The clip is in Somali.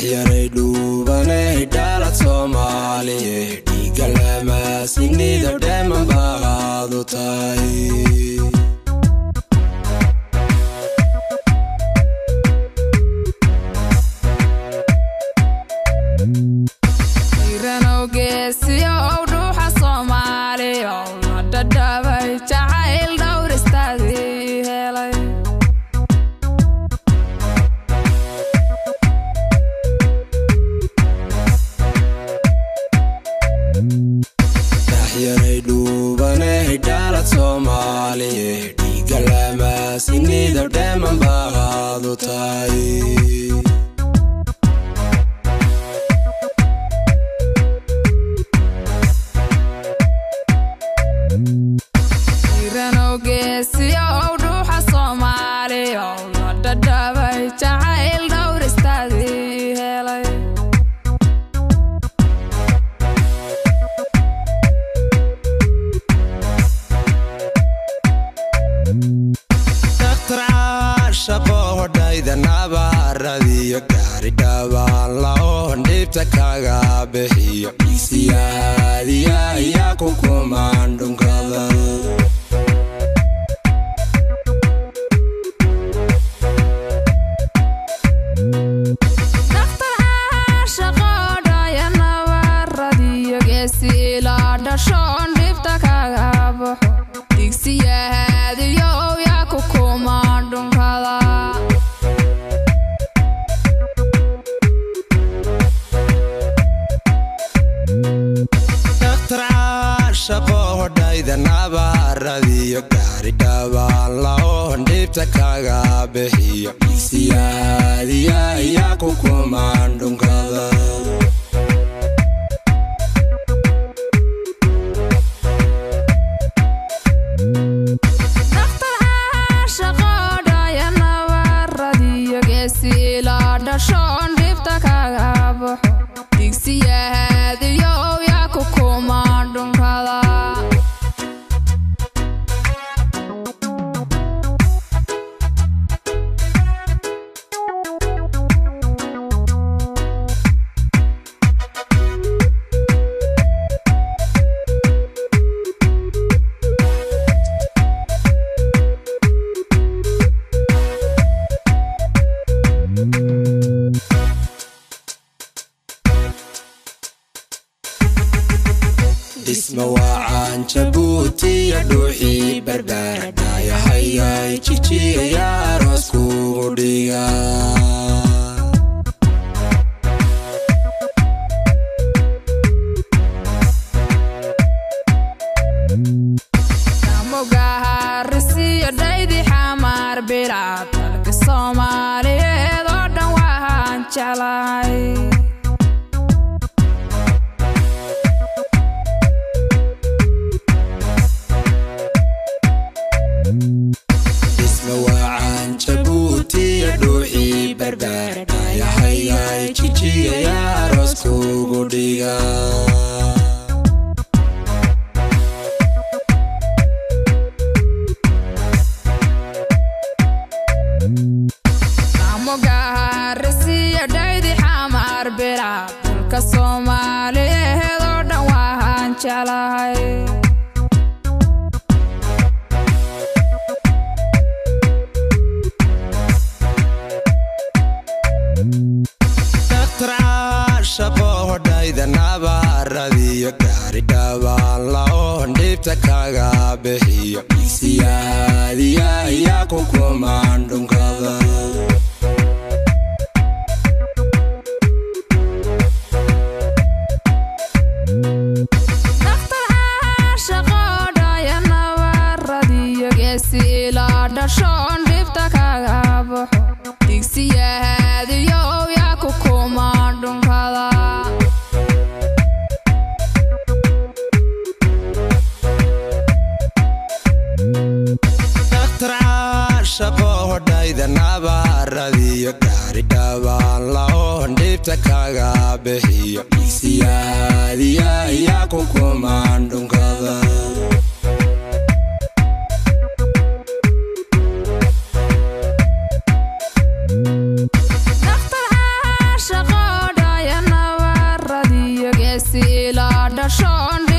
dhaxyaray dhuubanay dhalad Soomaaliyeed dhiigga lama sinida dheeman baad u tahay dhaxyaray dhuubanay dhalad Soomaaliyeed dhiigga lama sinida dheeman baad u tahay shaqo dayda nabaradiyo gaari dhawaan lao dhibta kaga bixiyo siyaadiya ya ku kumaandhunkada shaqo dayda nabaradiyo gaari dhawaan lao dhibta kaga bixiyo siyaadiya ya ku kumaandhunkada اسمه وعن جبوتي يا دوحي بربر يا حياي تشي يا راسكو ديا نموغارسي دايدي حمار بيرات الصومالي دودن وهان جلاي وعن جبوتي يا دوحي بربر يا حياي تشي يا راسكو ديا نموغارسي دايدي حمار بيرات الصومالي دودن وهان جلاي shaqo dayda nabaradiyo gaari dhawaan lao dhibta kaga bixiyo siyaadiya ya ku kumaandhunkada shaqo dayda nabaradiyo gaari dhawaan lao dhibta kaga bixiyo siyaadiya ya ku kumaandhunkada shaqo dhashoon